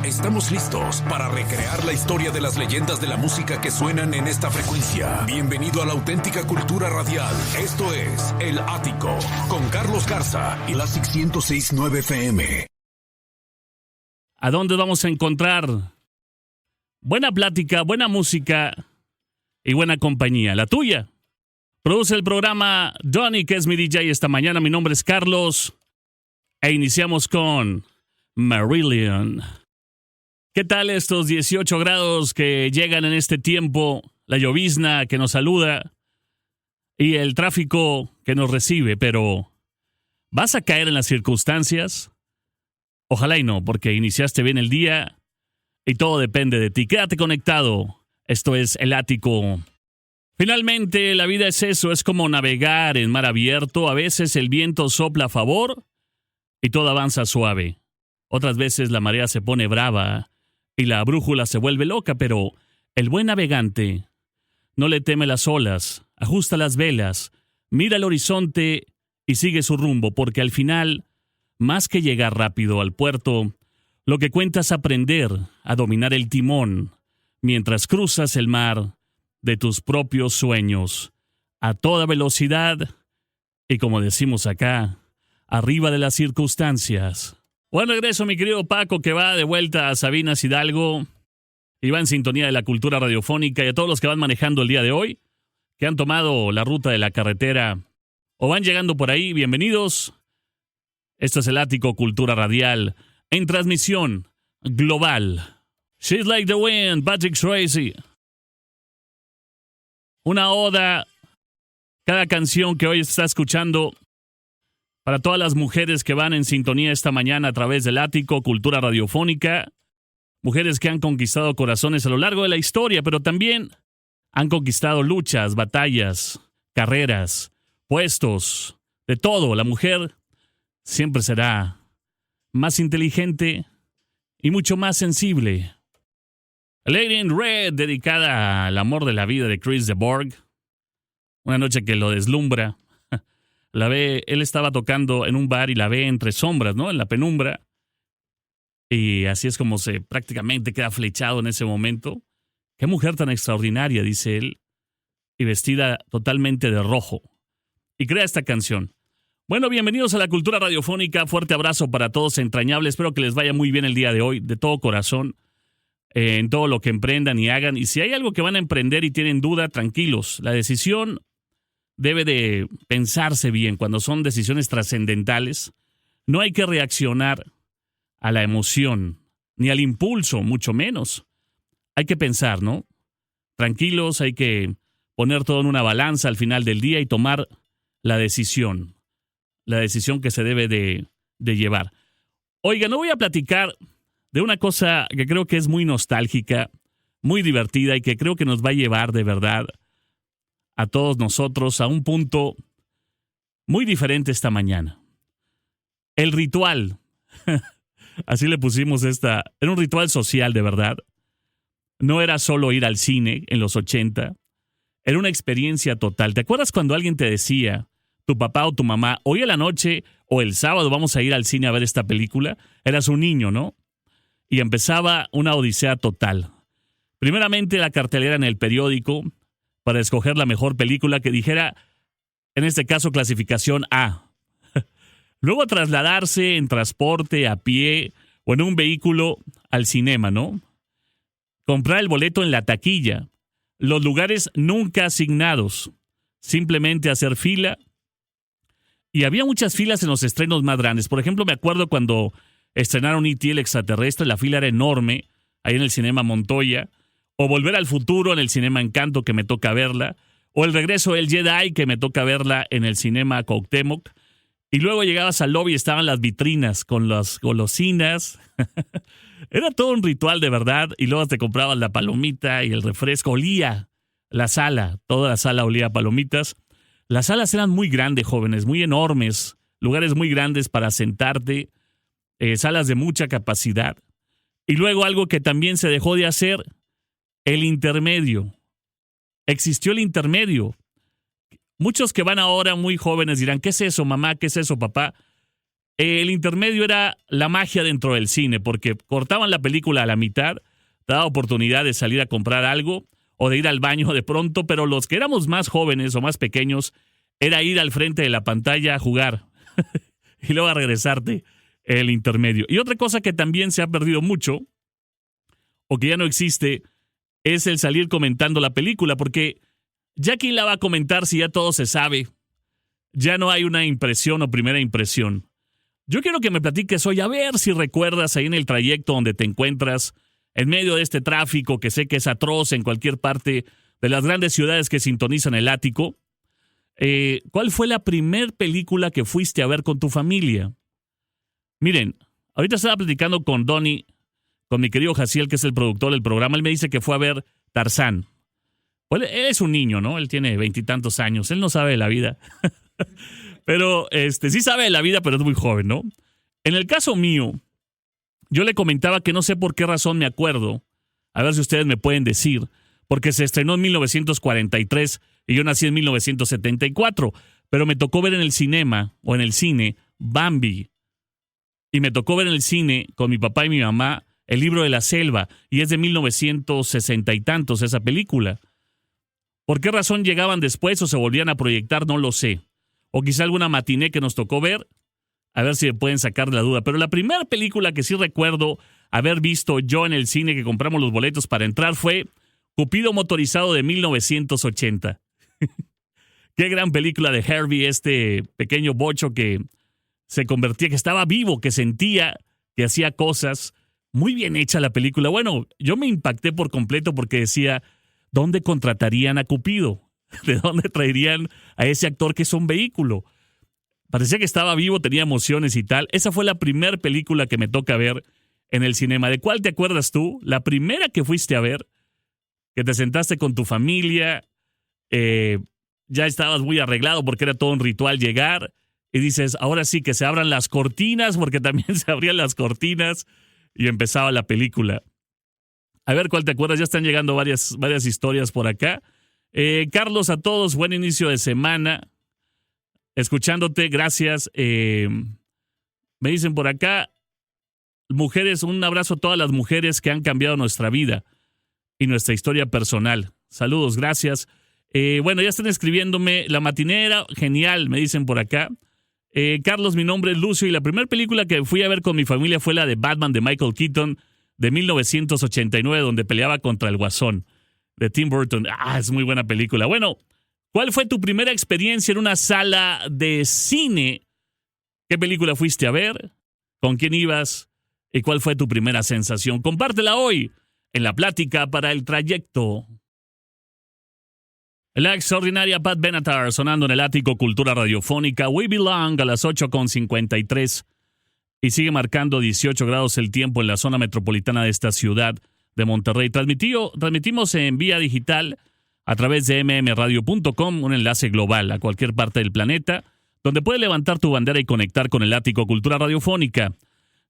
Estamos listos para recrear la historia de las leyendas de la música que suenan en esta frecuencia. Bienvenido a la auténtica cultura radial. Esto es El Ático, con Carlos Garza y la 106.9 FM. ¿A dónde vamos a encontrar buena plática, buena música y buena compañía? La tuya. Produce el programa Donny, que es mi DJ esta mañana. Mi nombre es Carlos. E iniciamos con Marillion. ¿Qué tal estos 18 grados que llegan en este tiempo? La llovizna que nos saluda y el tráfico que nos recibe. Pero, ¿vas a caer en las circunstancias? Ojalá y no, porque iniciaste bien el día y todo depende de ti. Quédate conectado. Esto es El Ático. Finalmente, la vida es eso, es como navegar en mar abierto. A veces el viento sopla a favor y todo avanza suave. Otras veces la marea se pone brava y la brújula se vuelve loca, pero el buen navegante no le teme las olas, ajusta las velas, mira el horizonte y sigue su rumbo, porque al final, más que llegar rápido al puerto, lo que cuenta es aprender a dominar el timón mientras cruzas el mar de tus propios sueños, a toda velocidad y, como decimos acá, arriba de las circunstancias. Buen regreso, mi querido Paco, que va de vuelta a Sabinas Hidalgo y va en sintonía de la cultura radiofónica, y a todos los que van manejando el día de hoy, que han tomado la ruta de la carretera o van llegando por ahí, bienvenidos. Esto es El Ático, Cultura Radial, en transmisión global. She's Like the Wind, Patrick Swayze. Una oda, cada canción que hoy está escuchando, para todas las mujeres que van en sintonía esta mañana a través del Ático, Cultura Radiofónica, mujeres que han conquistado corazones a lo largo de la historia, pero también han conquistado luchas, batallas, carreras, puestos, de todo. La mujer siempre será más inteligente y mucho más sensible. Lady in Red, dedicada al amor de la vida de Chris de Burgh. Una noche que lo deslumbra. La ve, él estaba tocando en un bar y la ve entre sombras, ¿no? En la penumbra. Y así es como se prácticamente queda flechado en ese momento. Qué mujer tan extraordinaria, dice él. Y vestida totalmente de rojo. Y crea esta canción. Bueno, bienvenidos a la cultura radiofónica. Fuerte abrazo para todos, entrañable. Espero que les vaya muy bien el día de hoy, de todo corazón, en todo lo que emprendan y hagan. Y si hay algo que van a emprender y tienen duda, tranquilos. La decisión debe de pensarse bien. Cuando son decisiones trascendentales, no hay que reaccionar a la emoción, ni al impulso, mucho menos. Hay que pensar, ¿no? Tranquilos, hay que poner todo en una balanza al final del día y tomar la decisión que se debe de llevar. Oiga, no voy a platicar de una cosa que creo que es muy nostálgica, muy divertida y que creo que nos va a llevar de verdad a todos nosotros a un punto muy diferente esta mañana. El ritual. Así le pusimos esta. Era un ritual social de verdad. No era solo ir al cine en los 80. Era una experiencia total. ¿Te acuerdas cuando alguien te decía, tu papá o tu mamá, hoy a la noche o el sábado vamos a ir al cine a ver esta película? Eras un niño, ¿no? Y empezaba una odisea total. Primeramente la cartelera en el periódico para escoger la mejor película que dijera, en este caso, clasificación A. Luego trasladarse en transporte, a pie o en un vehículo al cinema, ¿no? Comprar el boleto en la taquilla. Los lugares nunca asignados. Simplemente hacer fila. Y había muchas filas en los estrenos más grandes. Por ejemplo, me acuerdo cuando estrenaron E.T. el extraterrestre, la fila era enorme, ahí en el Cinema Montoya. O Volver al Futuro en el Cinema Encanto, que me toca verla. O El Regreso del Jedi, que me toca verla en el Cinema Cuauhtémoc. Y luego llegabas al lobby y estaban las vitrinas con las golosinas. Era todo un ritual de verdad. Y luego te comprabas la palomita y el refresco. Olía la sala. Toda la sala olía a palomitas. Las salas eran muy grandes, jóvenes, muy enormes. Lugares muy grandes para sentarte. Salas de mucha capacidad. Y luego algo que también se dejó de hacer, el intermedio. Existió el intermedio. Muchos que van ahora muy jóvenes dirán, ¿qué es eso, mamá? ¿Qué es eso, papá? El intermedio era la magia dentro del cine, porque cortaban la película a la mitad, daba oportunidad de salir a comprar algo o de ir al baño de pronto, pero los que éramos más jóvenes o más pequeños, era ir al frente de la pantalla a jugar y luego a regresarte el intermedio. Y otra cosa que también se ha perdido mucho, o que ya no existe, es el salir comentando la película, porque ya quién la va a comentar si ya todo se sabe. Ya no hay una impresión o primera impresión. Yo quiero que me platiques hoy, a ver si recuerdas ahí en el trayecto donde te encuentras, en medio de este tráfico que sé que es atroz en cualquier parte de las grandes ciudades que sintonizan el ático. ¿Cuál fue la primer película que fuiste a ver con tu familia? Miren, ahorita estaba platicando con Donnie, con mi querido Jaciel, que es el productor del programa. Él me dice que fue a ver Tarzán. Pues él es un niño, ¿no? Él tiene 20 y tantos años. Él no sabe de la vida. Pero sí sabe de la vida, pero es muy joven, ¿no? En el caso mío, yo le comentaba que no sé por qué razón me acuerdo. A ver si ustedes me pueden decir. Porque se estrenó en 1943 y yo nací en 1974. Pero me tocó ver en el cinema, o en el cine, Bambi. Y me tocó ver en el cine, con mi papá y mi mamá, El libro de la selva. Y es de 1960 y tantos esa película. ¿Por qué razón llegaban después o se volvían a proyectar? No lo sé. O quizá alguna matiné que nos tocó ver. A ver si me pueden sacar de la duda. Pero la primera película que sí recuerdo haber visto yo en el cine, que compramos los boletos para entrar, fue Cupido motorizado de 1980. Qué gran película de Herbie, este pequeño bocho que se convertía, que estaba vivo, que sentía, que hacía cosas. Muy bien hecha la película. Bueno, yo me impacté por completo porque decía, ¿dónde contratarían a Cupido? ¿De dónde traerían a ese actor que es un vehículo? Parecía que estaba vivo, tenía emociones y tal. Esa fue la primera película que me toca ver en el cinema. ¿De cuál te acuerdas tú? La primera que fuiste a ver, que te sentaste con tu familia, ya estabas muy arreglado porque era todo un ritual llegar, y dices, ahora sí que se abran las cortinas, porque también se abrían las cortinas, y empezaba la película. A ver cuál te acuerdas, ya están llegando varias historias por acá. Carlos, a todos, buen inicio de semana. Escuchándote, gracias. Me dicen por acá, mujeres, un abrazo a todas las mujeres que han cambiado nuestra vida y nuestra historia personal. Saludos, gracias. Bueno, ya están escribiéndome, la matinera, genial, me dicen por acá. Carlos, mi nombre es Lucio y la primera película que fui a ver con mi familia fue la de Batman de Michael Keaton de 1989, donde peleaba contra el Guasón, de Tim Burton. Es muy buena película. Bueno, ¿cuál fue tu primera experiencia en una sala de cine? ¿Qué película fuiste a ver? ¿Con quién ibas? ¿Y cuál fue tu primera sensación? Compártela hoy en la plática para el trayecto. La extraordinaria Pat Benatar sonando en el ático Cultura Radiofónica. We Belong a las 8:53. Y sigue marcando 18 grados el tiempo en la zona metropolitana de esta ciudad de Monterrey. Transmitimos en vía digital a través de mmradio.com, un enlace global a cualquier parte del planeta, donde puedes levantar tu bandera y conectar con el ático Cultura Radiofónica.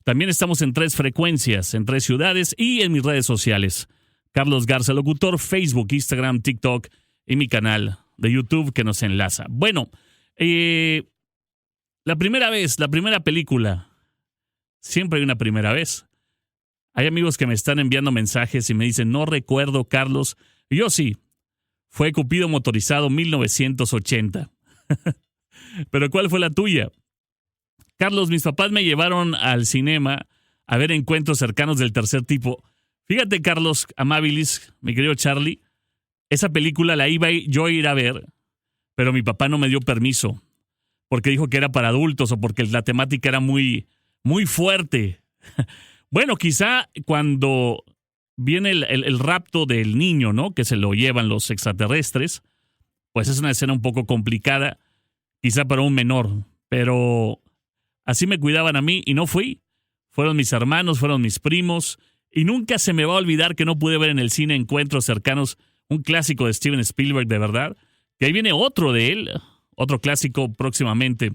También estamos en 3 frecuencias, en 3 ciudades y en mis redes sociales. Carlos Garza Locutor, Facebook, Instagram, TikTok y mi canal de YouTube que nos enlaza. Bueno, la primera película. Siempre hay una primera vez. Hay amigos que me están enviando mensajes y me dicen, no recuerdo, Carlos. Y yo sí. Fue Cupido motorizado 1980. Pero ¿cuál fue la tuya? Carlos, mis papás me llevaron al cinema a ver Encuentros cercanos del tercer tipo. Fíjate, Carlos Amabilis, mi querido Charlie, esa película la iba yo a ir a ver, pero mi papá no me dio permiso, porque dijo que era para adultos o porque la temática era muy, muy fuerte. Bueno, quizá cuando viene el rapto del niño, ¿no? Que se lo llevan los extraterrestres, pues es una escena un poco complicada, quizá para un menor, pero así me cuidaban a mí y no fui. Fueron mis hermanos, fueron mis primos, y nunca se me va a olvidar que no pude ver en el cine Encuentros cercanos, un clásico de Steven Spielberg, de verdad, que ahí viene otro de él, otro clásico próximamente.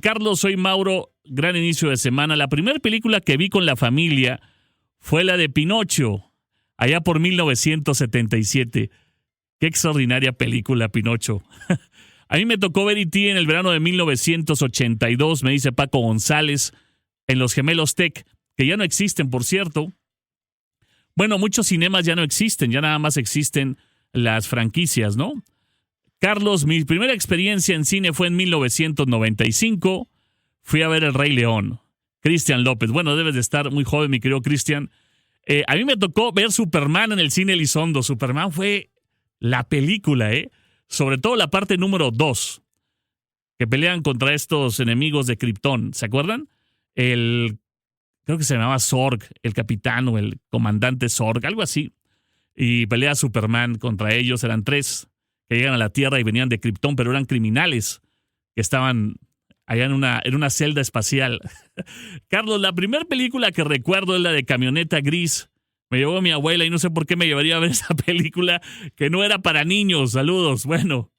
Carlos, soy Mauro, gran inicio de semana. La primera película que vi con la familia fue la de Pinocho, allá por 1977. Qué extraordinaria película, Pinocho. A mí me tocó ver E.T. en el verano de 1982, me dice Paco González, en los Gemelos Tech, que ya no existen, por cierto. Bueno, muchos cinemas ya no existen, ya nada más existen las franquicias, ¿no? Carlos, mi primera experiencia en cine fue en 1995. Fui a ver El Rey León. Cristian López. Bueno, debes de estar muy joven, mi querido Cristian. A mí me tocó ver Superman en el cine Elizondo. Superman fue la película, sobre todo la parte número 2, que pelean contra estos enemigos de Krypton. ¿Se acuerdan? Creo que se llamaba Zorg, el capitán o el comandante Zorg, algo así. Y pelea Superman contra ellos. Eran 3 que llegan a la Tierra y venían de Krypton, pero eran criminales que estaban allá en una celda espacial. Carlos, la primera película que recuerdo es la de Camioneta Gris. Me llevó mi abuela y no sé por qué me llevaría a ver esa película que no era para niños. Saludos. Bueno,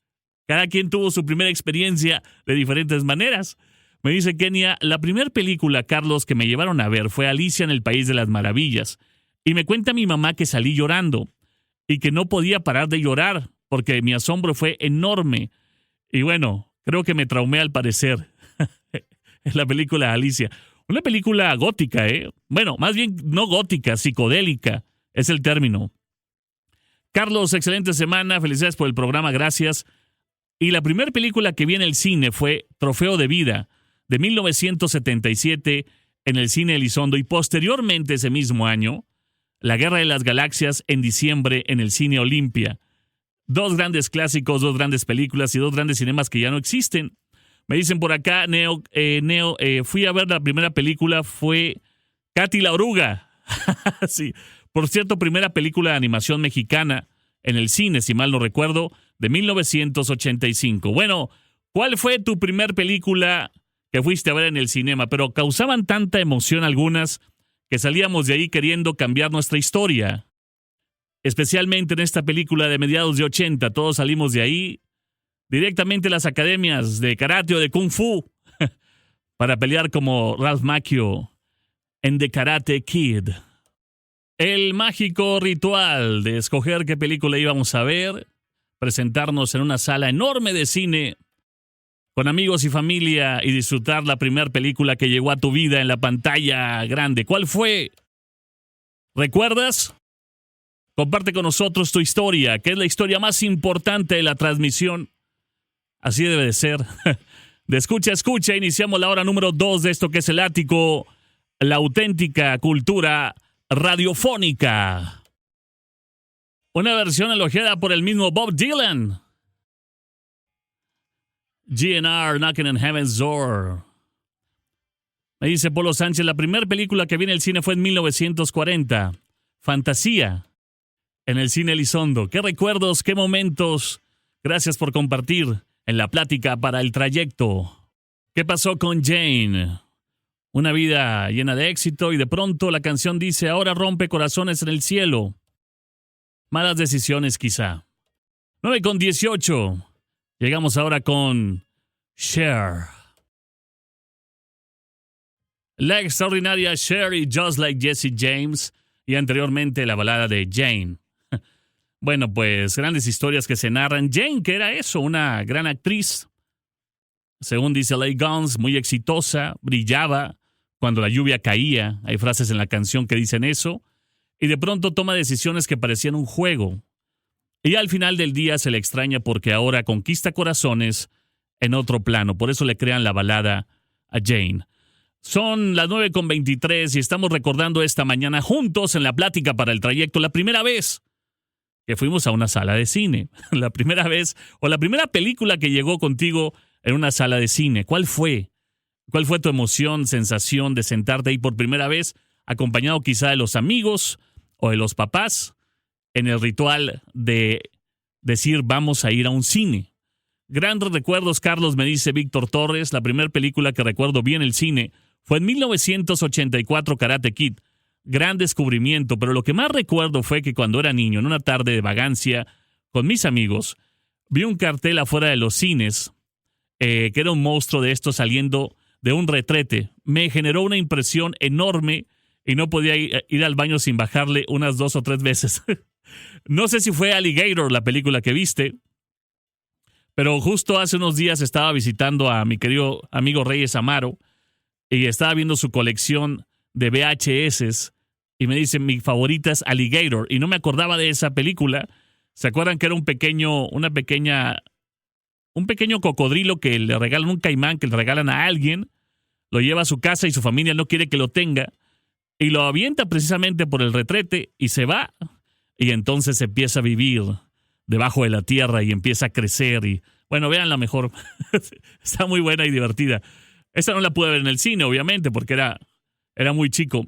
cada quien tuvo su primera experiencia de diferentes maneras. Me dice Kenia, la primera película, Carlos, que me llevaron a ver fue Alicia en el País de las Maravillas. Y me cuenta mi mamá que salí llorando y que no podía parar de llorar porque mi asombro fue enorme. Y bueno, creo que me traumé al parecer. Es la película Alicia. Una película gótica, Bueno, más bien no gótica, psicodélica es el término. Carlos, excelente semana. Felicidades por el programa, gracias. Y la primera película que vi en el cine fue Trofeo de Vida, de 1977, en el cine Elizondo. Y posteriormente, ese mismo año, La Guerra de las Galaxias, en diciembre, en el cine Olimpia. 2 grandes clásicos, 2 grandes películas y 2 grandes cinemas que ya no existen. Me dicen por acá, Neo, fui a ver la primera película, fue Katy la Oruga. Sí, por cierto, primera película de animación mexicana en el cine, si mal no recuerdo, de 1985. Bueno, ¿cuál fue tu primer película que fuiste a ver en el cinema? Pero causaban tanta emoción algunas que salíamos de ahí queriendo cambiar nuestra historia. Especialmente en esta película de mediados de 80, todos salimos de ahí directamente a las academias de karate o de kung fu para pelear como Ralph Macchio en The Karate Kid. El mágico ritual de escoger qué película íbamos a ver, presentarnos en una sala enorme de cine con amigos y familia y disfrutar la primera película que llegó a tu vida en la pantalla grande. ¿Cuál fue? ¿Recuerdas? Comparte con nosotros tu historia, que es la historia más importante de la transmisión. Así debe de ser. De escucha a escucha, iniciamos la hora número 2 de esto que es el Ático, la auténtica cultura radiofónica. Una versión elogiada por el mismo Bob Dylan. GNR, Knocking on Heaven's Door. Me dice Polo Sánchez, la primera película que vi en el cine fue en 1940. Fantasía. En el cine Elizondo. ¿Qué recuerdos, qué momentos? Gracias por compartir en la plática para el trayecto. ¿Qué pasó con Jane? Una vida llena de éxito y de pronto la canción dice, ahora rompe corazones en el cielo. Malas decisiones quizá. 9:18. Llegamos ahora con Cher. La extraordinaria Cher y Just Like Jesse James. Y anteriormente la balada de Jane. Bueno, pues grandes historias que se narran. Jane, que era eso, una gran actriz. Según dice Leigh Guns, muy exitosa, brillaba cuando la lluvia caía. Hay frases en la canción que dicen eso. Y de pronto toma decisiones que parecían un juego. Y al final del día se le extraña porque ahora conquista corazones en otro plano. Por eso le crean la balada a Jane. Son las 9:23 y estamos recordando esta mañana juntos en la plática para el trayecto la primera vez que fuimos a una sala de cine. La primera vez o la primera película que llegó contigo en una sala de cine. ¿Cuál fue? ¿Cuál fue tu emoción, sensación de sentarte ahí por primera vez, acompañado quizá de los amigos o de los papás, en el ritual de decir vamos a ir a un cine? Grandes recuerdos, Carlos, me dice Víctor Torres. La primera película que recuerdo bien en el cine fue en 1984, Karate Kid. Gran descubrimiento, pero lo que más recuerdo fue que cuando era niño, en una tarde de vagancia, con mis amigos, vi un cartel afuera de los cines, que era un monstruo de estos saliendo de un retrete. Me generó una impresión enorme y no podía ir al baño sin bajarle unas 2 o 3 veces. No sé si fue Alligator la película que viste, Pero justo hace unos días estaba visitando a mi querido amigo Reyes Amaro y estaba viendo su colección de VHS y me dice, mi favorita es Alligator, y no me acordaba de esa película. ¿Se acuerdan que era un pequeño cocodrilo que le regalan, un caimán que le regalan a alguien, lo lleva a su casa y su familia no quiere que lo tenga, y lo avienta precisamente por el retrete y se va, y entonces empieza a vivir debajo de la tierra y empieza a crecer y, bueno, véanla mejor. Está muy buena y divertida. Esta no la pude ver en el cine, obviamente, porque era muy chico.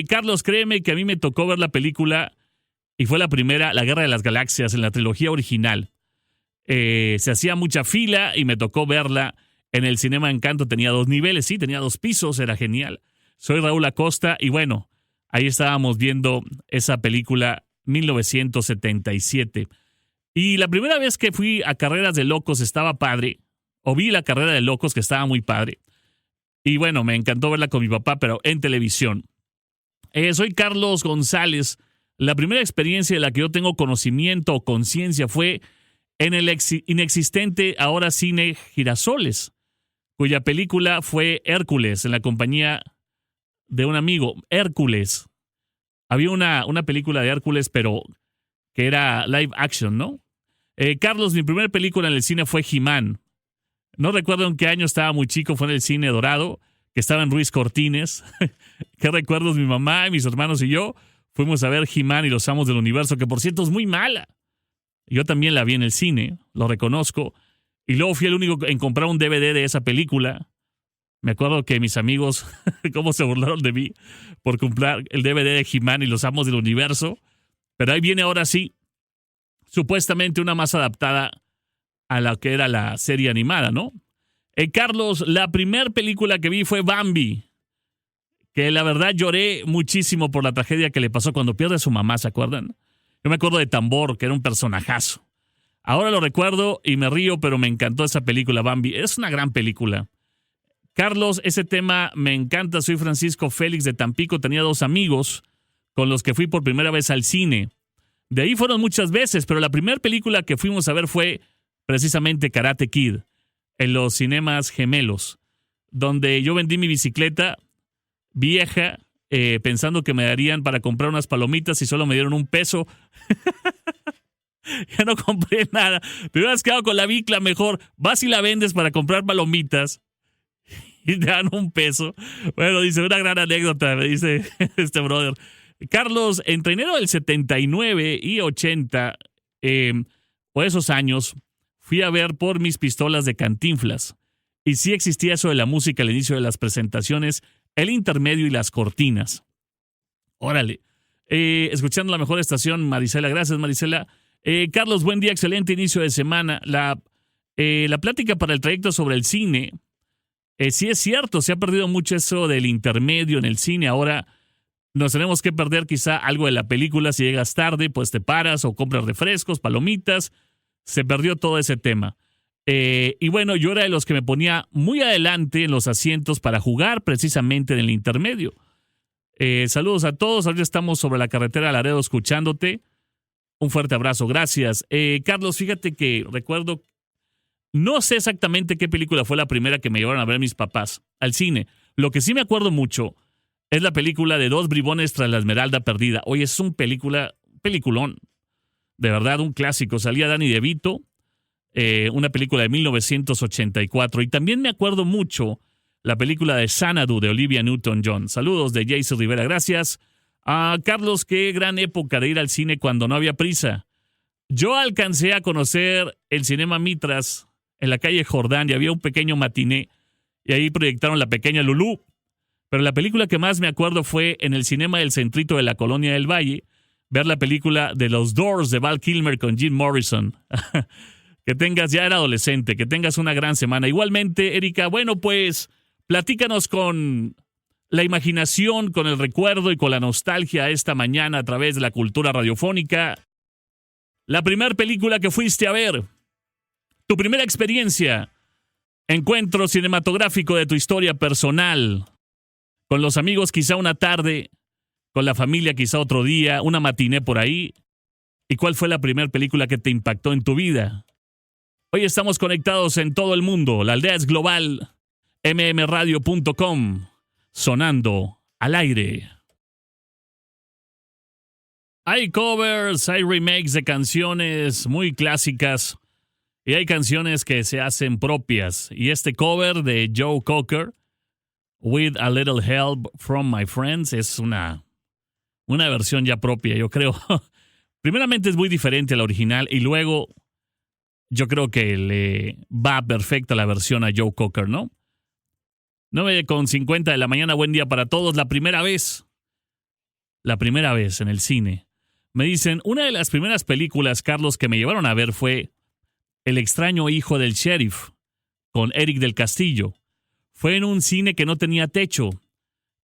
Carlos, créeme que a mí me tocó ver la película y fue la primera, La Guerra de las Galaxias, en la trilogía original. Se hacía mucha fila y me tocó verla en el Cinema Encanto. Tenía 2 niveles, sí, tenía 2 pisos, era genial. Soy Raúl Acosta y bueno, ahí estábamos viendo esa película 1977. Y la primera vez que fui a Carreras de Locos estaba padre, o vi la Carrera de Locos que estaba muy padre. Y bueno, me encantó verla con mi papá, pero en televisión. Soy Carlos González. La primera experiencia de la que yo tengo conocimiento o conciencia fue en el inexistente ahora cine Girasoles, cuya película fue Hércules, en la compañía de un amigo. Hércules. Había una película de Hércules, pero que era live action, ¿no? Carlos, mi primera película en el cine fue He-Man. No recuerdo en qué año, estaba muy chico, fue en el Cine Dorado, que estaba en Ruiz Cortines. ¿Qué recuerdos? Mi mamá y mis hermanos y yo fuimos a ver He-Man y los Amos del Universo, que por cierto es muy mala. Yo también la vi en el cine, lo reconozco. Y luego fui el único en comprar un DVD de esa película. Me acuerdo que mis amigos, cómo se burlaron de mí por comprar el DVD de He-Man y los Amos del Universo. Pero ahí viene ahora sí, supuestamente una más adaptada a la que era la serie animada, ¿no? Carlos, la primera película que vi fue Bambi, que la verdad lloré muchísimo por la tragedia que le pasó cuando pierde a su mamá, ¿se acuerdan? Yo me acuerdo de Tambor, que era un personajazo. Ahora lo recuerdo y me río, pero me encantó esa película, Bambi. Es una gran película. Carlos, ese tema me encanta. Soy Francisco Félix de Tampico. Tenía 2 amigos con los que fui por primera vez al cine. De ahí fueron muchas veces, pero la primera película que fuimos a ver fue precisamente Karate Kid, en los cinemas Gemelos, donde yo vendí mi bicicleta vieja, pensando que me darían para comprar unas palomitas y solo me dieron $1. Ya no compré nada. Te hubieras quedado con la bicla mejor. Vas y la vendes para comprar palomitas y te dan $1. Bueno, dice, una gran anécdota, me dice este brother. Carlos, entre enero del 79 y 80, o esos años, fui a ver Por mis pistolas de Cantinflas. Y sí existía eso de la música al inicio de las presentaciones, el intermedio y las cortinas. Órale. Escuchando la mejor estación, Marisela. Gracias, Marisela. Carlos, buen día, excelente inicio de semana. La plática para el trayecto sobre el cine, sí es cierto, se ha perdido mucho eso del intermedio en el cine. Ahora nos tenemos que perder quizá algo de la película. Si llegas tarde, pues te paras o compras refrescos, palomitas. Se perdió todo ese tema. Y bueno, yo era de los que me ponía muy adelante en los asientos para jugar precisamente en el intermedio. Saludos a todos. Ahorita estamos sobre la carretera de Laredo escuchándote. Un fuerte abrazo. Gracias. Carlos, fíjate que recuerdo, no sé exactamente qué película fue la primera que me llevaron a ver mis papás al cine. Lo que sí me acuerdo mucho es la película de 2 bribones tras la Esmeralda perdida. Oye, es un peliculón. De verdad, un clásico. Salía Danny DeVito, una película de 1984. Y también me acuerdo mucho la película de Xanadu de Olivia Newton-John. Saludos de Jason Rivera. Gracias. Carlos, qué gran época de ir al cine cuando no había prisa. Yo alcancé a conocer el Cinema Mitras en la calle Jordán y había un pequeño matiné y ahí proyectaron La Pequeña Lulú. Pero la película que más me acuerdo fue en el Cinema del Centrito de la Colonia del Valle, ver la película de Los Doors de Val Kilmer con Jim Morrison. Que tengas, ya era adolescente, que tengas una gran semana. Igualmente, Erika, bueno, pues platícanos con la imaginación, con el recuerdo y con la nostalgia esta mañana a través de la cultura radiofónica. La primera película que fuiste a ver, tu primera experiencia, encuentro cinematográfico de tu historia personal, con los amigos quizá una tarde, con la familia quizá otro día, una matiné por ahí. ¿Y cuál fue la primera película que te impactó en tu vida? Hoy estamos conectados en todo el mundo. La aldea es global. mmradio.com. Sonando al aire. Hay covers, hay remakes de canciones muy clásicas y hay canciones que se hacen propias. Y este cover de Joe Cocker, With a Little Help from My Friends, es una versión ya propia, yo creo. Primeramente es muy diferente a la original y luego yo creo que le va perfecta la versión a Joe Cocker, ¿no? 9:50 de la mañana, buen día para todos. La primera vez en el cine. Me dicen, una de las primeras películas, Carlos, que me llevaron a ver fue El extraño hijo del sheriff, con Eric del Castillo. Fue en un cine que no tenía techo,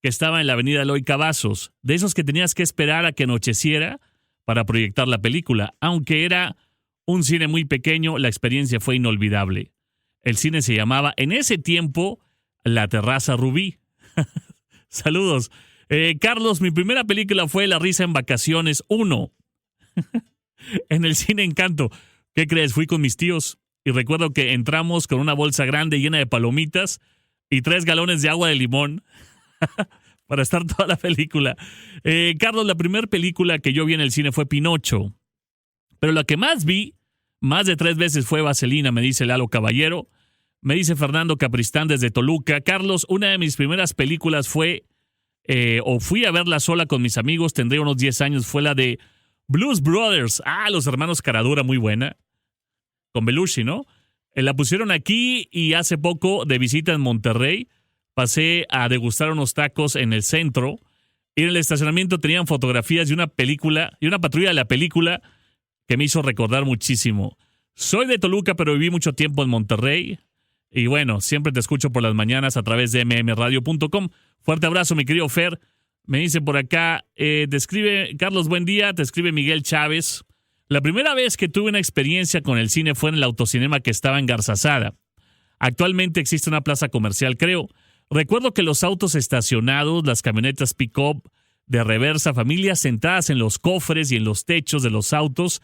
que estaba en la avenida Eloy Cavazos, de esos que tenías que esperar a que anocheciera para proyectar la película. Aunque era un cine muy pequeño, la experiencia fue inolvidable. El cine se llamaba, en ese tiempo, La Terraza Rubí. Saludos. Carlos, mi primera película fue La Risa en Vacaciones 1. En el cine Encanto. ¿Qué crees? Fui con mis tíos y recuerdo que entramos con una bolsa grande llena de palomitas y 3 galones de agua de limón para estar toda la película. Carlos, la primera película que yo vi en el cine fue Pinocho. Pero la que más vi, más de 3 veces, fue Vaselina, me dice Lalo Caballero. Me dice Fernando Capristán desde Toluca. Carlos, una de mis primeras películas fue, o fui a verla sola con mis amigos, tendría unos 10 años, fue la de Blues Brothers. Los hermanos Caradura, muy buena. Con Belushi, ¿no? La pusieron aquí y hace poco, de visita en Monterrey, pasé a degustar unos tacos en el centro y en el estacionamiento tenían fotografías de una película, y una patrulla de la película que me hizo recordar muchísimo. Soy de Toluca, pero viví mucho tiempo en Monterrey. Y bueno, siempre te escucho por las mañanas a través de mmradio.com. Fuerte abrazo, mi querido Fer. Me dice por acá, te escribe, Carlos, buen día, te escribe Miguel Chávez. La primera vez que tuve una experiencia con el cine fue en el autocinema que estaba en Garzazada. Actualmente existe una plaza comercial, creo. Recuerdo que los autos estacionados, las camionetas pick-up de reversa, familias sentadas en los cofres y en los techos de los autos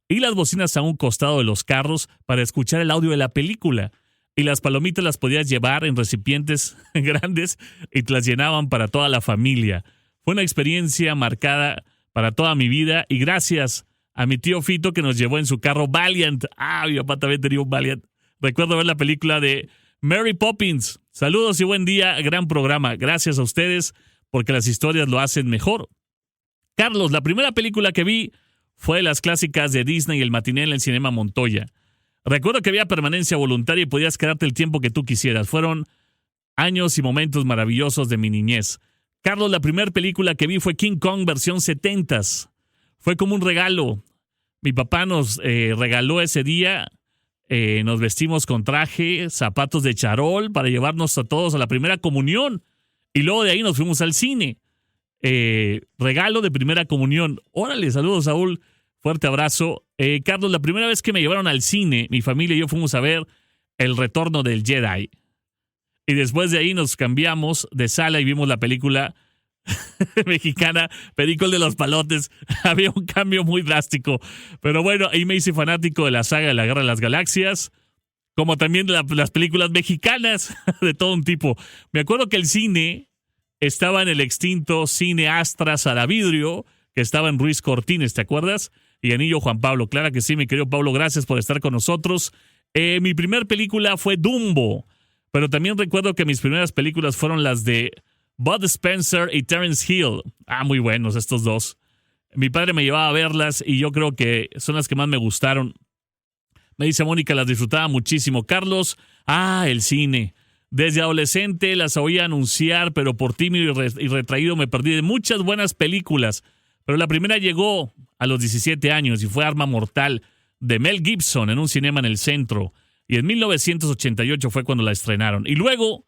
y las bocinas a un costado de los carros para escuchar el audio de la película. Y las palomitas las podías llevar en recipientes grandes y te las llenaban para toda la familia. Fue una experiencia marcada para toda mi vida y gracias a mi tío Fito que nos llevó en su carro Valiant. Mi papá también tenía un Valiant. Recuerdo ver la película de Mary Poppins. Saludos y buen día, gran programa. Gracias a ustedes porque las historias lo hacen mejor. Carlos, la primera película que vi fue las clásicas de Disney, El Matiné en el Cinema Montoya. Recuerdo que había permanencia voluntaria y podías quedarte el tiempo que tú quisieras. Fueron años y momentos maravillosos de mi niñez. Carlos, la primera película que vi fue King Kong versión 70s. Fue como un regalo. Mi papá nos regaló ese día. Nos vestimos con traje, zapatos de charol para llevarnos a todos a la primera comunión. Y luego de ahí nos fuimos al cine. Regalo de primera comunión. Órale, saludos, Saúl. Fuerte abrazo. Carlos, la primera vez que me llevaron al cine, mi familia y yo fuimos a ver El Retorno del Jedi. Y después de ahí nos cambiamos de sala y vimos la película mexicana, Perico el de los Palotes. Había un cambio muy drástico. Pero bueno, ahí me hice fanático de la saga de la Guerra de las Galaxias, como también de las películas mexicanas de todo un tipo. Me acuerdo que el cine estaba en el extinto Cine Astra Saravidrio, que estaba en Ruiz Cortines, ¿te acuerdas? Y Anillo Juan Pablo. Claro que sí, mi querido Pablo, gracias por estar con nosotros. Mi primer película fue Dumbo, pero también recuerdo que mis primeras películas fueron las de Bud Spencer y Terence Hill. Muy buenos estos dos. Mi padre me llevaba a verlas y yo creo que son las que más me gustaron. Me dice Mónica, las disfrutaba muchísimo. Carlos, el cine. Desde adolescente las oía anunciar, pero por tímido y retraído me perdí de muchas buenas películas. Pero la primera llegó a los 17 años y fue Arma Mortal de Mel Gibson en un cinema en el centro. Y en 1988 fue cuando la estrenaron. Y luego,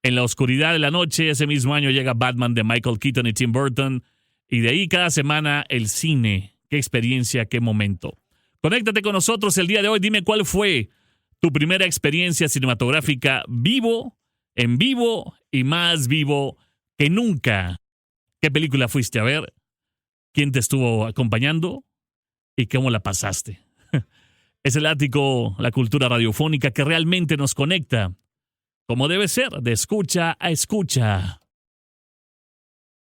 en la oscuridad de la noche, ese mismo año llega Batman de Michael Keaton y Tim Burton. Y de ahí cada semana el cine. Qué experiencia, qué momento. Conéctate con nosotros el día de hoy. Dime cuál fue tu primera experiencia cinematográfica en vivo y más vivo que nunca. ¿Qué película fuiste a ver? ¿Quién te estuvo acompañando? ¿Y cómo la pasaste? Es el ático, la cultura radiofónica que realmente nos conecta, como debe ser, de escucha a escucha.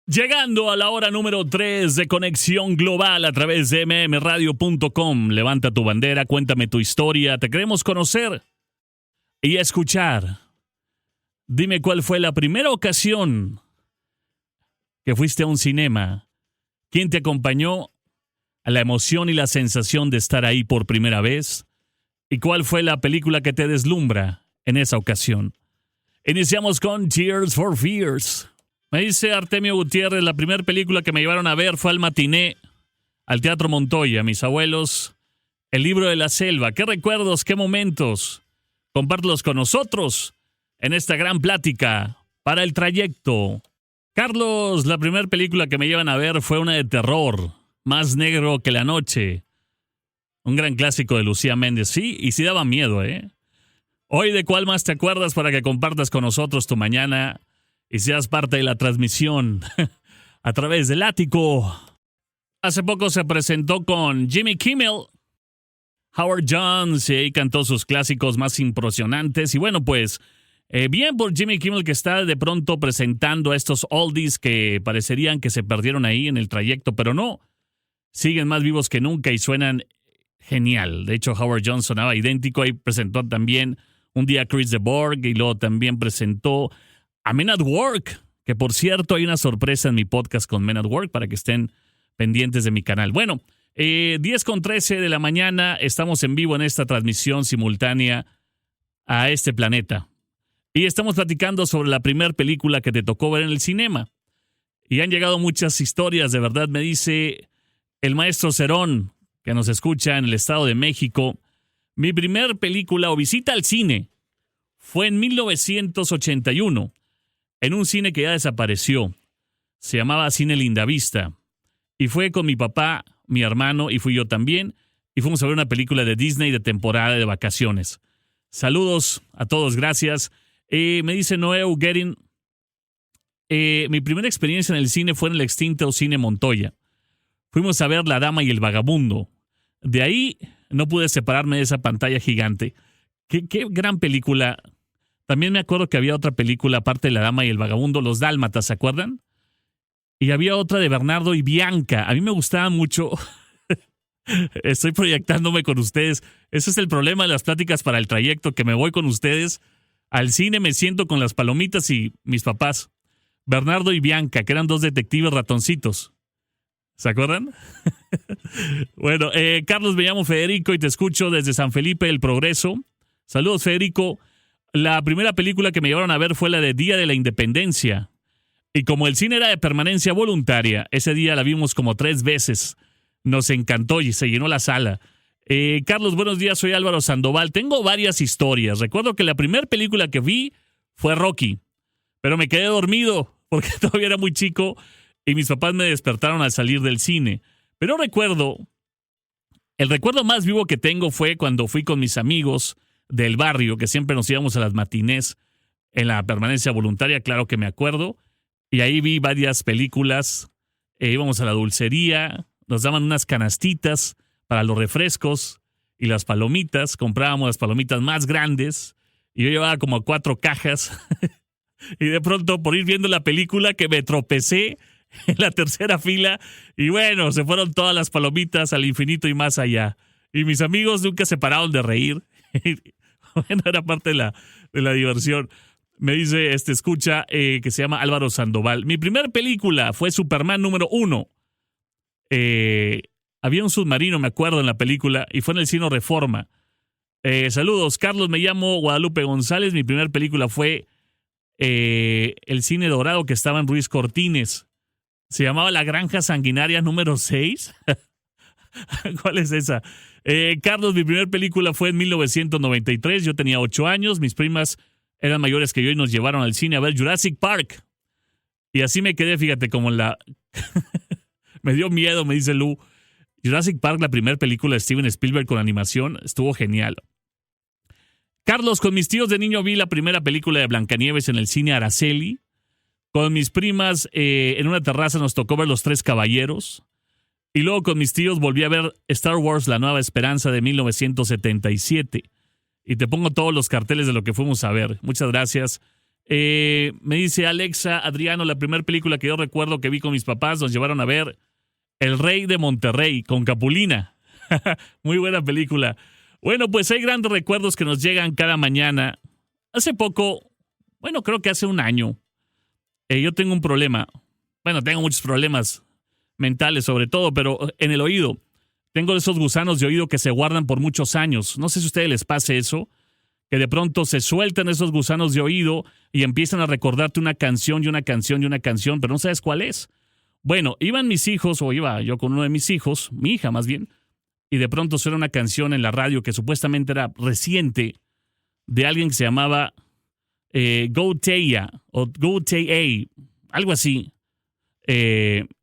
Llegando a la hora número 3 de Conexión Global a través de mmradio.com. Levanta tu bandera, cuéntame tu historia, te queremos conocer y escuchar. Dime cuál fue la primera ocasión que fuiste a un cinema. ¿Quién te acompañó a la emoción y la sensación de estar ahí por primera vez? ¿Y cuál fue la película que te deslumbra en esa ocasión? Iniciamos con Tears for Fears. Me dice Artemio Gutiérrez, la primera película que me llevaron a ver fue al matiné, al Teatro Montoya, mis abuelos, El libro de la selva. ¿Qué recuerdos, qué momentos? Compártelos con nosotros en esta gran plática para el trayecto. Carlos, la primera película que me llevan a ver fue una de terror, Más negro que la noche. Un gran clásico de Lucía Méndez. Sí, y sí daba miedo, ¿eh? Hoy, ¿de cuál más te acuerdas para que compartas con nosotros tu mañana y seas parte de la transmisión a través del ático? Hace poco se presentó con Jimmy Kimmel, Howard Jones, y ahí cantó sus clásicos más impresionantes. Y bueno, pues, bien por Jimmy Kimmel, que está de pronto presentando a estos oldies que parecerían que se perdieron ahí en el trayecto, pero no, siguen más vivos que nunca y suenan genial. De hecho, Howard Jones sonaba idéntico. Ahí presentó también un día Chris de Borg y luego también presentó a Men at Work, que por cierto hay una sorpresa en mi podcast con Men at Work para que estén pendientes de mi canal. Bueno, 10:13 de la mañana, estamos en vivo en esta transmisión simultánea a este planeta. Y estamos platicando sobre la primera película que te tocó ver en el cinema. Y han llegado muchas historias, de verdad. Me dice el maestro Cerón, que nos escucha en el Estado de México, mi primer película o visita al cine fue en 1981. En un cine que ya desapareció. Se llamaba Cine Lindavista. Y fue con mi papá, mi hermano, y fui yo también. Y fuimos a ver una película de Disney de temporada de vacaciones. Saludos a todos, gracias. Me dice Noé Uguerin, mi primera experiencia en el cine fue en el extinto Cine Montoya. Fuimos a ver La Dama y el Vagabundo. De ahí no pude separarme de esa pantalla gigante. Qué gran película. También me acuerdo que había otra película, aparte de La Dama y el Vagabundo, Los Dálmatas, ¿se acuerdan? Y había otra de Bernardo y Bianca. A mí me gustaba mucho. Estoy proyectándome con ustedes. Ese es el problema de las pláticas para el trayecto, que me voy con ustedes. Al cine me siento con las palomitas y mis papás. Bernardo y Bianca, que eran dos detectives ratoncitos. ¿Se acuerdan? Bueno, Carlos, me llamo Federico y te escucho desde San Felipe del Progreso. Saludos, Federico. La primera película que me llevaron a ver fue la de Día de la Independencia. Y como el cine era de permanencia voluntaria, ese día la vimos como 3 veces. Nos encantó y se llenó la sala. Carlos, buenos días, soy Álvaro Sandoval. Tengo varias historias. Recuerdo que la primera película que vi fue Rocky, pero me quedé dormido porque todavía era muy chico y mis papás me despertaron al salir del cine. Pero el recuerdo más vivo que tengo fue cuando fui con mis amigos del barrio, que siempre nos íbamos a las matinés en la permanencia voluntaria, claro que me acuerdo, y ahí vi varias películas. Íbamos a la dulcería, nos daban unas canastitas para los refrescos y las palomitas. Comprábamos las palomitas más grandes y yo llevaba como 4 cajas y de pronto, por ir viendo la película, que me tropecé en la tercera fila y bueno, se fueron todas las palomitas al infinito y más allá. Y mis amigos nunca se pararon de reír. Bueno, era parte de la diversión. Me dice, escucha, que se llama Álvaro Sandoval. Mi primera película fue Superman número 1. Había un submarino, me acuerdo, en la película, y fue en el Cine Reforma. Saludos, Carlos, me llamo Guadalupe González. Mi primera película fue el Cine Dorado, que estaba en Ruiz Cortines. Se llamaba La Granja Sanguinaria número 6. ¿Cuál es esa? Carlos, mi primera película fue en 1993. Yo tenía 8 años. Mis primas eran mayores que yo y nos llevaron al cine a ver Jurassic Park. Y así me quedé, fíjate, como me dio miedo, me dice Lu. Jurassic Park, la primera película de Steven Spielberg con animación, estuvo genial. Carlos, con mis tíos de niño vi la primera película de Blancanieves en el cine Araceli. Con mis primas en una terraza nos tocó ver Los Tres Caballeros. Y luego con mis tíos volví a ver Star Wars, La Nueva Esperanza de 1977. Y te pongo todos los carteles de lo que fuimos a ver. Muchas gracias. Me dice Alexa, Adriano, la primera película que yo recuerdo que vi con mis papás, nos llevaron a ver El Rey de Monterrey con Capulina. Muy buena película. Bueno, pues hay grandes recuerdos que nos llegan cada mañana. Hace poco, bueno, creo que hace un año, yo tengo un problema. Bueno, tengo muchos problemas mentales sobre todo, pero en el oído. Tengo esos gusanos de oído que se guardan por muchos años. No sé si a ustedes les pase eso, que de pronto se sueltan esos gusanos de oído y empiezan a recordarte una canción y una canción y una canción, pero no sabes cuál es. Bueno, iban mis hijos, o iba yo con uno de mis hijos, mi hija más bien, y de pronto suena una canción en la radio que supuestamente era reciente de alguien que se llamaba Gouteia o Gouteia, algo así.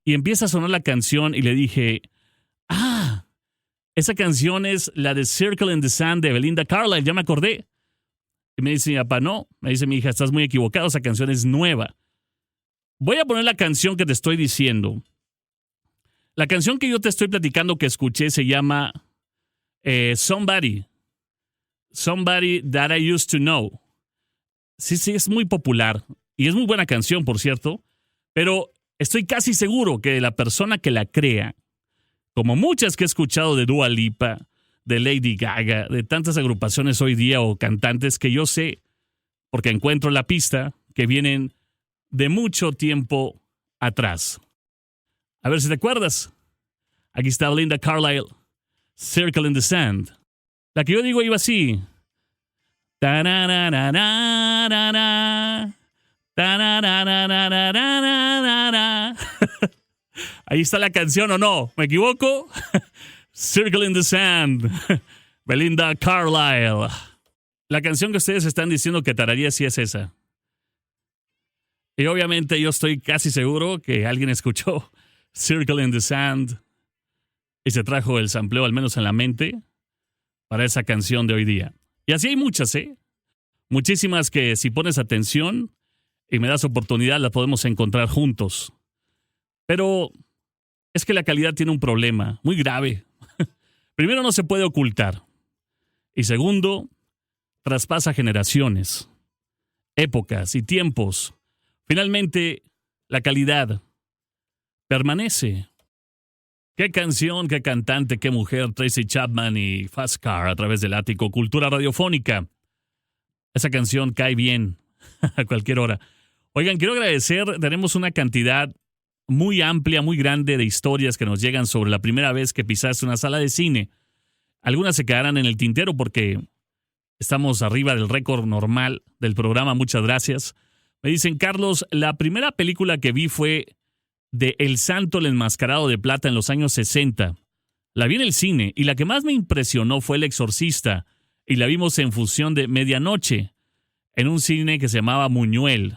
Y empieza a sonar la canción y le dije, esa canción es la de Circle in the Sand de Belinda Carlisle, ya me acordé. Y me dice mi papá, no, me dice mi hija, estás muy equivocado, esa canción es nueva. Voy a poner la canción que te estoy diciendo. La canción que yo te estoy platicando que escuché se llama Somebody That I Used to Know. Sí, es muy popular y es muy buena canción, por cierto, pero estoy casi seguro que la persona que la crea, como muchas que he escuchado de Dua Lipa, de Lady Gaga, de tantas agrupaciones hoy día o cantantes que yo sé, porque encuentro la pista, que vienen de mucho tiempo atrás. A ver si te acuerdas. Aquí está Belinda Carlisle, Circle in the Sand. La que yo digo iba así. Ahí está la canción, ¿o no? ¿Me equivoco? Circle in the Sand, Belinda Carlisle. La canción que ustedes están diciendo que tararía sí es esa. Y obviamente yo estoy casi seguro que alguien escuchó Circle in the Sand y se trajo el sampleo, al menos en la mente, para esa canción de hoy día. Y así hay muchas, ¿eh? Muchísimas que si pones atención y me das oportunidad las podemos encontrar juntos. Pero es que la calidad tiene un problema muy grave. Primero, no se puede ocultar. Y segundo, traspasa generaciones, épocas y tiempos. Finalmente, la calidad permanece. Qué canción, qué cantante, qué mujer, Tracy Chapman y Fast Car a través del ático Cultura Radiofónica. Esa canción cae bien a cualquier hora. Oigan, quiero agradecer, tenemos una cantidad muy amplia, muy grande de historias que nos llegan sobre la primera vez que pisaste una sala de cine. Algunas se quedarán en el tintero porque estamos arriba del récord normal del programa. Muchas gracias. Me dicen, Carlos, la primera película que vi fue de El Santo el Enmascarado de Plata en los años 60. La vi en el cine y la que más me impresionó fue El Exorcista y la vimos en función de medianoche en un cine que se llamaba Buñuel,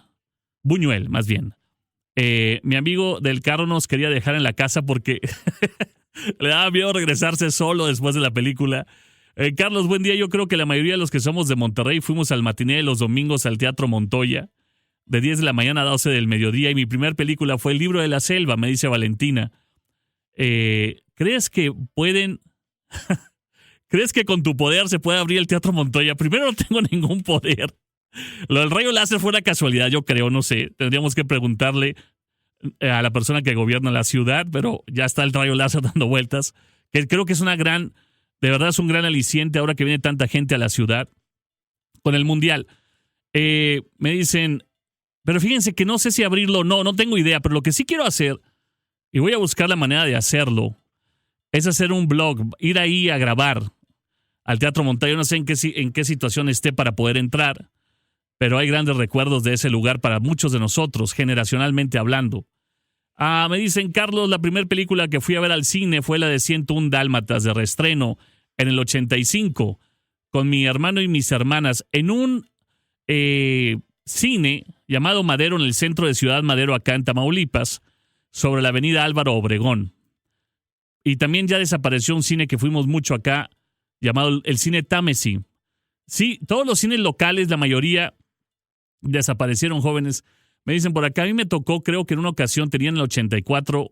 más bien. Mi amigo del carro nos quería dejar en la casa porque le daba miedo regresarse solo después de la película. Carlos, buen día. Yo creo que la mayoría de los que somos de Monterrey fuimos al matiné de los domingos al Teatro Montoya, de 10 de la mañana a 12 del mediodía, y mi primer película fue El Libro de la Selva, me dice Valentina. ¿Crees que pueden... ¿Crees que con tu poder se puede abrir el Teatro Montoya? Primero, no tengo ningún poder. Lo del rayo láser fue una casualidad, yo creo, no sé. Tendríamos que preguntarle a la persona que gobierna la ciudad, pero ya está el rayo láser dando vueltas, que creo que es de verdad es un gran aliciente ahora que viene tanta gente a la ciudad con el Mundial. Me dicen, pero fíjense que no sé si abrirlo o no tengo idea, pero lo que sí quiero hacer, y voy a buscar la manera de hacerlo, es hacer un blog, ir ahí a grabar al Teatro Montoya. No sé en qué situación esté para poder entrar, pero hay grandes recuerdos de ese lugar para muchos de nosotros, generacionalmente hablando. Me dicen, Carlos, la primera película que fui a ver al cine fue la de 101 Dálmatas de reestreno en el 85, con mi hermano y mis hermanas, en un cine llamado Madero, en el centro de Ciudad Madero, acá en Tamaulipas, sobre la avenida Álvaro Obregón. Y también ya desapareció un cine que fuimos mucho acá, llamado el Cine Támesi. Sí, todos los cines locales, la mayoría desaparecieron, jóvenes. Me dicen por acá, a mí me tocó, creo que en una ocasión tenían el 84,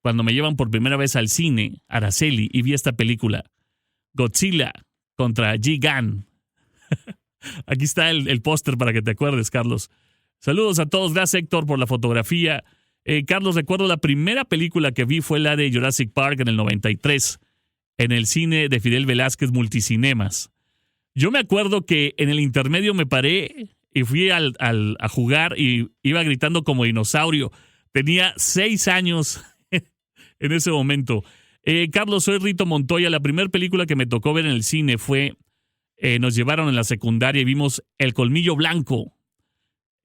cuando me llevan por primera vez al cine, Araceli, y vi esta película, Godzilla contra Gigan. Aquí está el póster para que te acuerdes, Carlos. Saludos a todos. Gracias, Héctor, por la fotografía. Carlos, recuerdo la primera película que vi fue la de Jurassic Park en el 93, en el cine de Fidel Velázquez Multicinemas. Yo me acuerdo que en el intermedio me paré y fui a jugar y iba gritando como dinosaurio. Tenía 6 años en ese momento. Carlos, soy Rito Montoya. La primera película que me tocó ver en el cine fue, nos llevaron en la secundaria y vimos El Colmillo Blanco.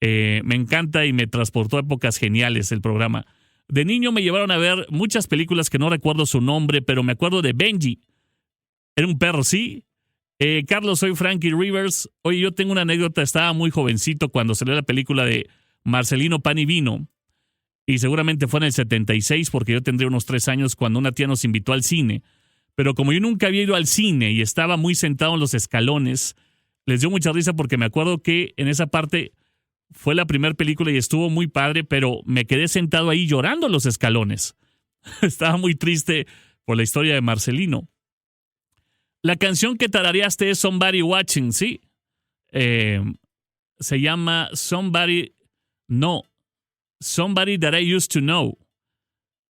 Me encanta y me transportó a épocas geniales el programa. De niño me llevaron a ver muchas películas que no recuerdo su nombre, pero me acuerdo de Benji. Era un perro, ¿sí? Carlos, soy Frankie Rivers. Oye, yo tengo una anécdota. Estaba muy jovencito cuando salió la película de Marcelino Pan y Vino. Y seguramente fue en el 76, porque yo tendría unos 3 años cuando una tía nos invitó al cine. Pero como yo nunca había ido al cine y estaba muy sentado en los escalones, les dio mucha risa porque me acuerdo que en esa parte fue la primera película y estuvo muy padre, pero me quedé sentado ahí llorando en los escalones. Estaba muy triste por la historia de Marcelino. La canción que tarareaste es Somebody Watching, ¿sí? Se llama Somebody That I Used to Know,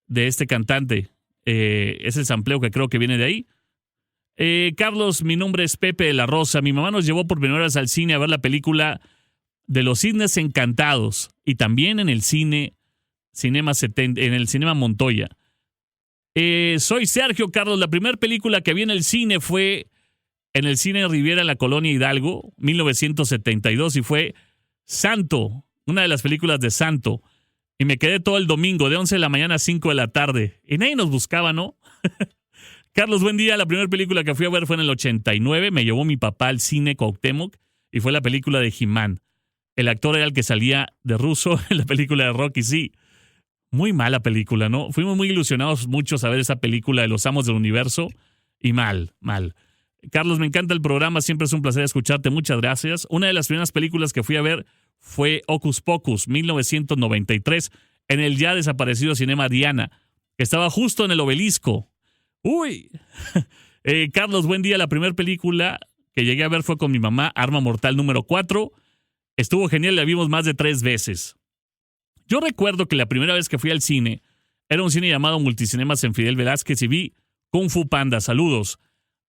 de este cantante. Es el sampleo que creo que viene de ahí. Carlos, mi nombre es Pepe de la Rosa. Mi mamá nos llevó por primera vez al cine a ver la película de Los Cisnes Encantados y también en el en el Cinema Montoya. Soy Sergio, Carlos. La primera película que vi en el cine fue en el Cine Riviera en la Colonia Hidalgo, 1972, y fue Santo, una de las películas de Santo. Y me quedé todo el domingo, de 11 de la mañana a 5 de la tarde. Y nadie nos buscaba, ¿no? Carlos, buen día. La primera película que fui a ver fue en el 89. Me llevó mi papá al cine Cuauhtémoc y fue la película de He-Man. El actor era el que salía de ruso en la película de Rocky, sí. Muy mala película, ¿no? Fuimos muy ilusionados muchos a ver esa película de Los Amos del Universo y mal. Carlos, me encanta el programa, siempre es un placer escucharte, muchas gracias. Una de las primeras películas que fui a ver fue Hocus Pocus, 1993, en el ya desaparecido Cinema Diana, que estaba justo en el Obelisco. ¡Uy! Carlos, buen día. La primera película que llegué a ver fue con mi mamá, Arma Mortal número 4. Estuvo genial, la vimos más de 3 veces. Yo recuerdo que la primera vez que fui al cine era un cine llamado Multicinemas en Fidel Velázquez y vi Kung Fu Panda. Saludos.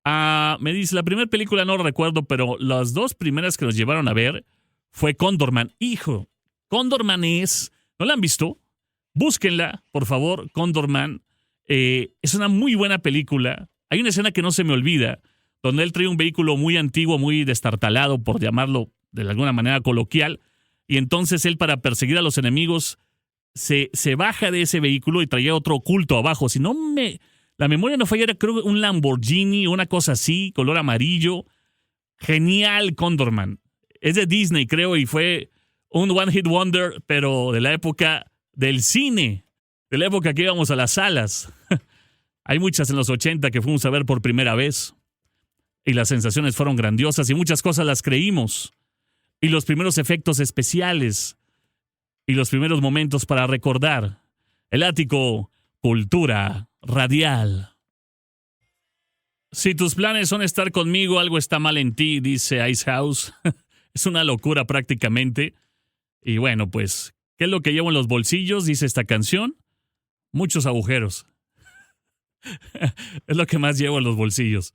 Me dice, la primera película no recuerdo, pero las 2 primeras que nos llevaron a ver fue Condorman. Hijo, Condorman es... ¿No la han visto? Búsquenla, por favor, Condorman. Es una muy buena película. Hay una escena que no se me olvida, donde él trae un vehículo muy antiguo, muy destartalado, por llamarlo de alguna manera coloquial, y entonces él, para perseguir a los enemigos, se baja de ese vehículo y traía otro oculto abajo. Si no la memoria no falla, era creo un Lamborghini, una cosa así, color amarillo. Genial, Condorman. Es de Disney, creo, y fue un One Hit Wonder, pero de la época del cine, de la época que íbamos a las salas. Hay muchas en los 80 que fuimos a ver por primera vez, y las sensaciones fueron grandiosas, y muchas cosas las creímos. Y los primeros efectos especiales, y los primeros momentos para recordar. El Ático, Cultura Radial. Si tus planes son estar conmigo, algo está mal en ti, dice Ice House. Es una locura prácticamente. Y bueno, pues, ¿qué es lo que llevo en los bolsillos? Dice esta canción. Muchos agujeros. Es lo que más llevo en los bolsillos.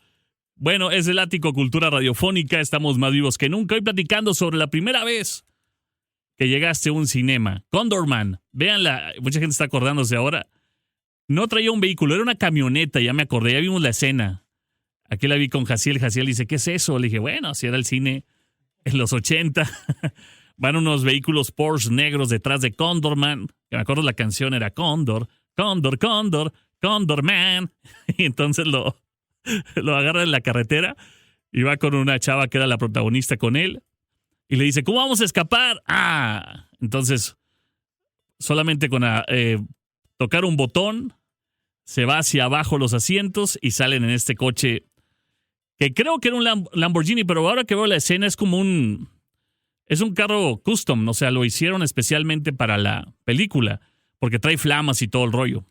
Bueno, es el Ático Cultura Radiofónica. Estamos más vivos que nunca. Hoy platicando sobre la primera vez que llegaste a un cinema. Condorman. Véanla. Mucha gente está acordándose ahora. No traía un vehículo, era una camioneta. Ya me acordé, ya vimos la escena. Aquí la vi con Jaciel. Jaciel dice, ¿qué es eso? Le dije, bueno, si era el cine en los 80. Van unos vehículos Porsche negros detrás de Condorman. Que me acuerdo la canción era Condor, Condor, Condor, Condor Man. Y entonces lo agarra en la carretera y va con una chava que era la protagonista con él. Y le dice, ¿cómo vamos a escapar? Entonces, solamente con tocar un botón, se va hacia abajo los asientos y salen en este coche que creo que era un Lamborghini, pero ahora que veo la escena es como es un carro custom, o sea, lo hicieron especialmente para la película, porque trae flamas y todo el rollo.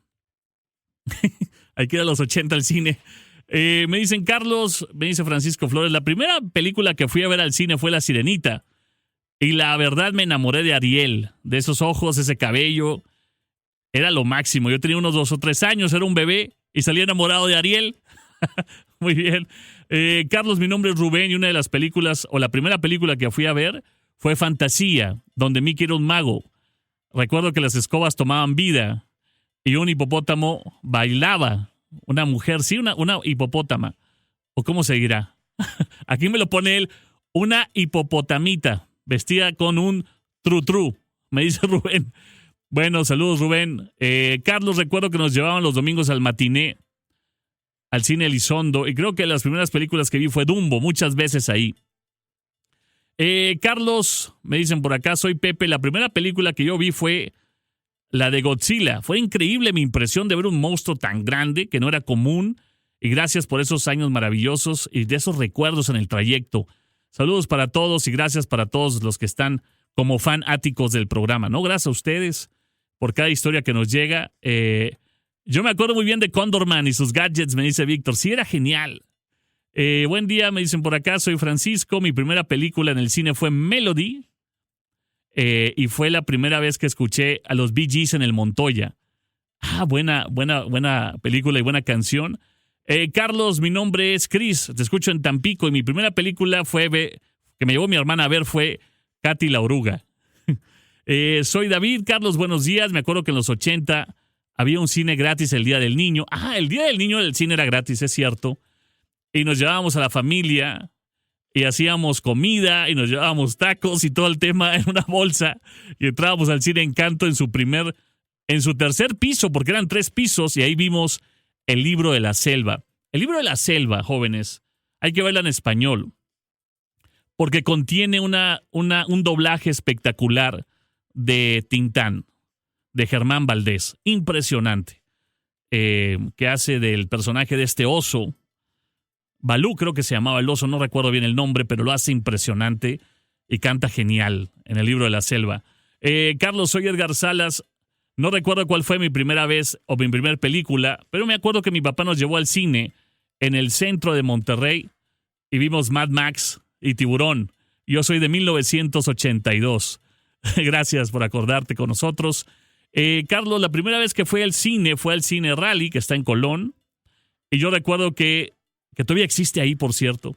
Hay que ir a los 80 al cine. Me dicen Carlos, me dice Francisco Flores, la primera película que fui a ver al cine fue La Sirenita. Y la verdad me enamoré de Ariel, de esos ojos, ese cabello. Era lo máximo. Yo tenía unos 2 o 3 años, era un bebé y salí enamorado de Ariel. Muy bien. Carlos, mi nombre es Rubén y una de las películas, o la primera película que fui a ver fue Fantasía, donde Mickey era un mago. Recuerdo que las escobas tomaban vida y un hipopótamo bailaba. Una mujer, sí, una hipopótama. ¿O cómo se dirá? Aquí me lo pone él, una hipopotamita, vestida con un tru-tru, me dice Rubén. Bueno, saludos Rubén. Carlos, recuerdo que nos llevaban los domingos al matiné, al cine Elizondo, y creo que las primeras películas que vi fue Dumbo, muchas veces ahí. Carlos, me dicen por acá, soy Pepe, la primera película que yo vi fue la de Godzilla. Fue increíble mi impresión de ver un monstruo tan grande que no era común, y gracias por esos años maravillosos y de esos recuerdos en el trayecto. Saludos para todos y gracias para todos los que están como fanáticos del programa, ¿no? Gracias a ustedes por cada historia que nos llega. Yo me acuerdo muy bien de Condorman y sus gadgets, me dice Víctor. Sí, era genial. Buen día, me dicen por acá, soy Francisco. Mi primera película en el cine fue Melody. Y fue la primera vez que escuché a los Bee Gees en el Montoya. Buena película y buena canción. Carlos, mi nombre es Chris, te escucho en Tampico y mi primera película que me llevó mi hermana a ver fue Katy la Oruga. Soy David. Carlos, buenos días. Me acuerdo que en los 80 había un cine gratis el Día del Niño. El Día del Niño el cine era gratis, es cierto. Y nos llevábamos a la familia y hacíamos comida y nos llevábamos tacos y todo el tema en una bolsa y entrábamos al cine Encanto en su tercer piso, porque eran 3 pisos, y ahí vimos El Libro de la Selva. El Libro de la Selva, jóvenes, hay que verla en español, porque contiene un doblaje espectacular de Tintán, de Germán Valdés, impresionante, que hace del personaje de este oso, Balú creo que se llamaba el oso, no recuerdo bien el nombre, pero lo hace impresionante y canta genial en El Libro de la Selva. Carlos, soy Edgar Salas. No recuerdo cuál fue mi primera vez o mi primera película, pero me acuerdo que mi papá nos llevó al cine en el centro de Monterrey y vimos Mad Max y Tiburón. Yo soy de 1982. Gracias por acordarte con nosotros. Carlos, la primera vez que fue al cine Rally, que está en Colón. Y yo recuerdo que todavía existe ahí, por cierto.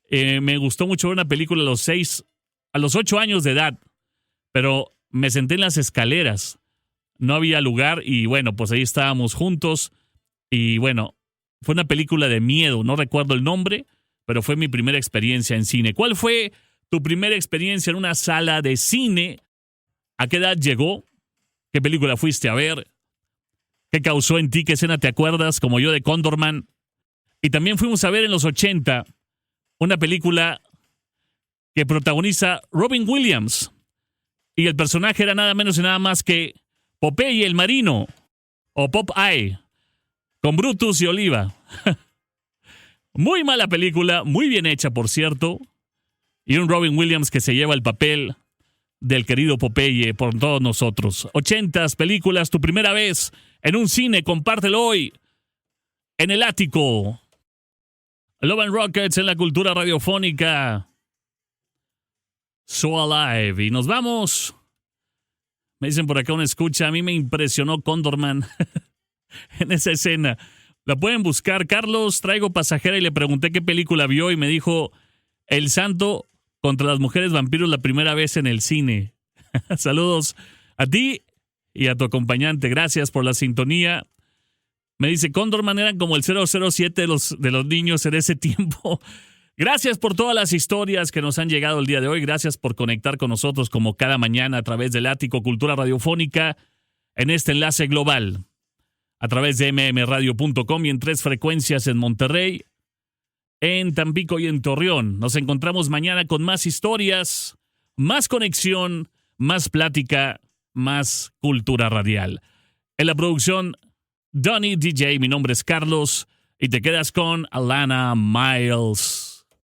Me gustó mucho ver una película a los 8 años de edad, pero me senté en las escaleras. No había lugar y bueno, pues ahí estábamos juntos. Y bueno, fue una película de miedo, no recuerdo el nombre, pero fue mi primera experiencia en cine. ¿Cuál fue tu primera experiencia en una sala de cine? ¿A qué edad llegó? ¿Qué película fuiste a ver? ¿Qué causó en ti? ¿Qué escena te acuerdas? Como yo de Condorman. Y también fuimos a ver en los 80 una película que protagoniza Robin Williams. Y el personaje era nada menos y nada más que Popeye el Marino, o Popeye, con Brutus y Oliva. Muy mala película, muy bien hecha, por cierto. Y un Robin Williams que se lleva el papel del querido Popeye por todos nosotros. 80s, películas, tu primera vez en un cine, compártelo hoy en el ático. Love and Rockets en la cultura radiofónica. So Alive. Y nos vamos. Me dicen por acá una escucha. A mí me impresionó Condorman en esa escena. La pueden buscar. Carlos, traigo pasajera y le pregunté qué película vio y me dijo El Santo contra las mujeres vampiros la primera vez en el cine. Saludos a ti y a tu acompañante. Gracias por la sintonía. Me dice, Condorman eran como el 007 de los niños en ese tiempo. Gracias por todas las historias que nos han llegado el día de hoy. Gracias por conectar con nosotros como cada mañana a través del Ático Cultura Radiofónica en este enlace global. A través de mmradio.com y en 3 frecuencias en Monterrey, en Tampico y en Torreón. Nos encontramos mañana con más historias, más conexión, más plática, más cultura radial. En la producción, Donny DJ, mi nombre es Carlos y te quedas con Alana Miles.